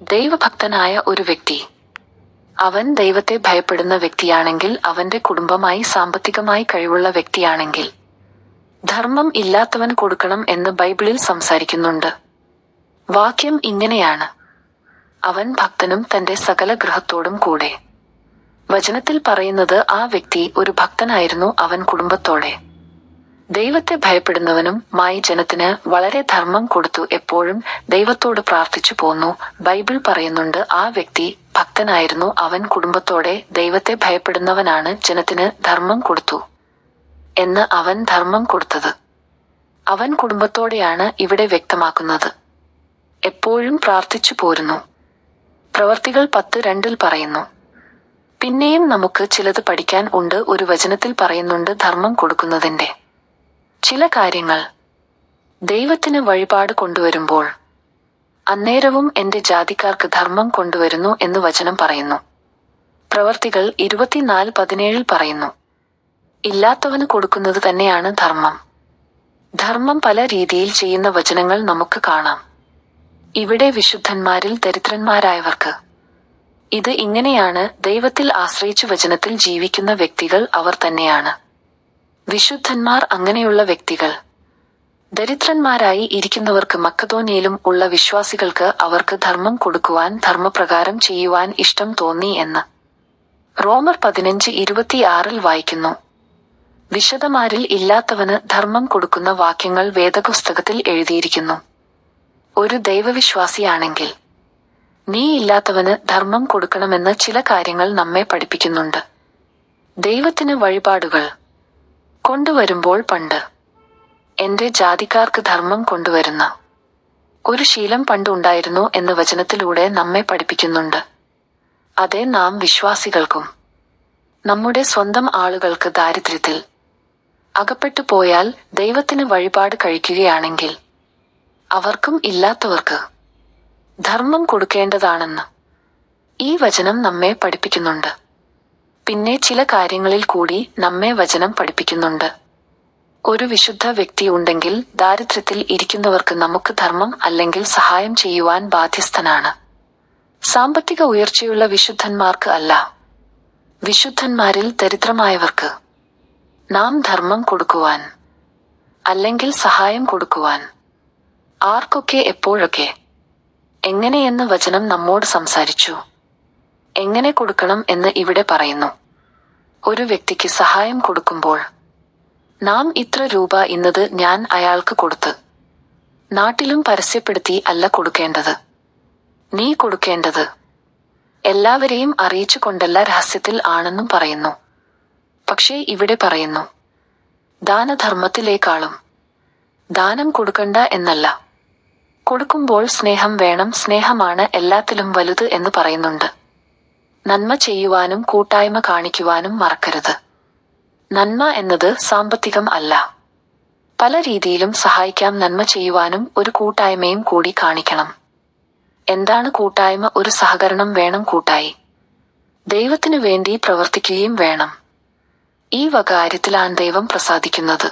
ദൈവഭക്തനായ ഒരു വ്യക്തി. അവൻ ദൈവത്തെ ഭയപ്പെടുന്ന വ്യക്തിയാണെങ്കിൽ, അവന്റെ കുടുംബമായി സാമ്പത്തികമായി കഴിവുള്ള വ്യക്തിയാണെങ്കിൽ, ധർമ്മം ഇല്ലാത്തവൻ കൊടുക്കണം എന്ന് ബൈബിളിൽ സംസാരിക്കുന്നുണ്ട്. വാക്യം ഇങ്ങനെയാണ്: അവൻ ഭക്തനും തന്റെ സകല ഗൃഹത്തോടും കൂടെ. വചനത്തിൽ പറയുന്നത് ആ വ്യക്തി ഒരു ഭക്തനായിരുന്നു. അവൻ കുടുംബത്തോടെ ദൈവത്തെ ഭയപ്പെടുന്നവനും മായി ജനത്തിന് വളരെ ധർമ്മം കൊടുത്തു, എപ്പോഴും ദൈവത്തോട് പ്രാർത്ഥിച്ചു പോന്നു. ബൈബിൾ പറയുന്നുണ്ട് ആ വ്യക്തി ഭക്തനായിരുന്നു. അവൻ കുടുംബത്തോടെ ദൈവത്തെ ഭയപ്പെടുന്നവനാണ്, ജനത്തിന് ധർമ്മം കൊടുത്തു എന്ന്. അവൻ ധർമ്മം കൊടുത്തത് അവൻ കുടുംബത്തോടെയാണ് ഇവിടെ വ്യക്തമാക്കുന്നത്. എപ്പോഴും പ്രാർത്ഥിച്ചു പോരുന്നു. പ്രവർത്തികൾ 10:2 പറയുന്നു. പിന്നെയും നമുക്ക് ചിലത് പഠിക്കാൻ ഉണ്ട്. ഒരു വചനത്തിൽ പറയുന്നുണ്ട് ധർമ്മം കൊടുക്കുന്നതിന്റെ ചില കാര്യങ്ങൾ. ദൈവത്തിന് വഴിപാട് കൊണ്ടുവരുമ്പോൾ അന്നേരവും എന്റെ ജാതിക്കാർക്ക് ധർമ്മം കൊണ്ടുവരുന്നു എന്ന് വചനം പറയുന്നു. പ്രവർത്തികൾ 24:17 പറയുന്നു. ഇല്ലാത്തവന് കൊടുക്കുന്നത് തന്നെയാണ് ധർമ്മം. ധർമ്മം പല രീതിയിൽ ചെയ്യുന്ന വചനങ്ങൾ നമുക്ക് കാണാം. ഇവിടെ വിശുദ്ധന്മാരിൽ ദരിദ്രന്മാരായവർക്ക് ഇത് ഇങ്ങനെയാണ്. ദൈവത്തിൽ ആശ്രയിച്ച് വചനത്തിൽ ജീവിക്കുന്ന വ്യക്തികൾ അവർ തന്നെയാണ് വിശുദ്ധന്മാർ. അങ്ങനെയുള്ള വ്യക്തികൾ ദരിദ്രന്മാരായി ഇരിക്കുന്നവർക്ക്, മക്കതോന്യയിലും ഉള്ള വിശ്വാസികൾക്ക് അവർക്ക് ധർമ്മം കൊടുക്കുവാൻ, ധർമ്മപ്രകാരം ചെയ്യുവാൻ ഇഷ്ടം തോന്നി എന്ന് റോമർ 15:26 വായിക്കുന്നു. വിശുദ്ധന്മാരിൽ ഇല്ലാത്തവന് ധർമ്മം കൊടുക്കുന്ന വാക്യങ്ങൾ വേദപുസ്തകത്തിൽ എഴുതിയിരിക്കുന്നു. ഒരു ദൈവവിശ്വാസിയാണെങ്കിൽ നീ ഇല്ലാത്തവന് ധർമ്മം കൊടുക്കണമെന്ന് ചില കാര്യങ്ങൾ നമ്മെ പഠിപ്പിക്കുന്നുണ്ട്. ദൈവത്തിന് വഴിപാടുകൾ കൊണ്ടുവരുമ്പോൾ പണ്ട് എന്റെ ജാതിക്കാർക്ക് ധർമ്മം കൊണ്ടുവരുന്ന ഒരു ശീലം പണ്ട് ഉണ്ടായിരുന്നു എന്ന് വചനത്തിലൂടെ നമ്മെ പഠിപ്പിക്കുന്നുണ്ട്. അതേ നാം വിശ്വാസികൾക്കും നമ്മുടെ സ്വന്തം ആളുകൾക്ക് ദാരിദ്ര്യത്തിൽ അകപ്പെട്ടു പോയാൽ ദൈവത്തിന് വഴിപാട് കഴിക്കുകയാണെങ്കിൽ അവർക്കും ഇല്ലാത്തവർക്ക് ധർമ്മം കൊടുക്കേണ്ടതാണെന്ന് ഈ വചനം നമ്മെ പഠിപ്പിക്കുന്നുണ്ട്. പിന്നെ ചില കാര്യങ്ങളിൽ കൂടി നമ്മെ വചനം പഠിപ്പിക്കുന്നുണ്ട്. ഒരു വിശുദ്ധ വ്യക്തി ഉണ്ടെങ്കിൽ ദാരിദ്ര്യത്തിൽ ഇരിക്കുന്നവർക്ക് നമുക്ക് ധർമ്മം അല്ലെങ്കിൽ സഹായം ചെയ്യുവാൻ ബാധ്യസ്ഥനാണ്. സാമ്പത്തിക ഉയർച്ചയുള്ള വിശുദ്ധന്മാർക്ക് അല്ല, വിശുദ്ധന്മാരിൽ ദരിദ്രമായവർക്ക് നാം ധർമ്മം കൊടുക്കുവാൻ അല്ലെങ്കിൽ സഹായം കൊടുക്കുവാൻ. ആർക്കൊക്കെ, എപ്പോഴൊക്കെ, എങ്ങനെയെന്ന് വചനം നമ്മോട് സംസാരിച്ചു. എങ്ങനെ കൊടുക്കണം എന്ന് ഇവിടെ പറയുന്നു. ഒരു വ്യക്തിക്ക് സഹായം കൊടുക്കുമ്പോൾ നാം ഇത്ര രൂപ ഇന്നത് ഞാൻ അയാൾക്ക് കൊടുത്ത് നാട്ടിലും പരസ്യപ്പെടുത്തി അല്ല കൊടുക്കേണ്ടത്. നീ കൊടുക്കേണ്ടത് എല്ലാവരെയും അറിയിച്ചു കൊണ്ടല്ല, രഹസ്യത്തിൽ ആണെന്നും പറയുന്നു. പക്ഷേ ഇവിടെ പറയുന്നു ദാനധർമ്മത്തിലേക്കാളും ദാനം കൊടുക്കണ്ട എന്നല്ല. കൊടുക്കുമ്പോൾ സ്നേഹം വേണം. സ്നേഹമാണ് എല്ലാത്തിലും വലുത് എന്ന് പറയുന്നുണ്ട്. നന്മ ചെയ്യുവാനും കൂട്ടായ്മ കാണിക്കുവാനും മറക്കരുത്. നന്മ എന്നത് സാമ്പത്തികം അല്ല. പല രീതിയിലും സഹായിക്കാം. നന്മ ചെയ്യുവാനും ഒരു കൂട്ടായ്മയും കൂടി കാണിക്കണം. എന്താണ് കൂട്ടായ്മ? ഒരു സഹകരണം വേണം. കൂട്ടായി ദൈവത്തിനു വേണ്ടി പ്രവർത്തിക്കുകയും വേണം. ഈ വക കാര്യത്തിലാണ് ദൈവം പ്രസാദിക്കുന്നത്.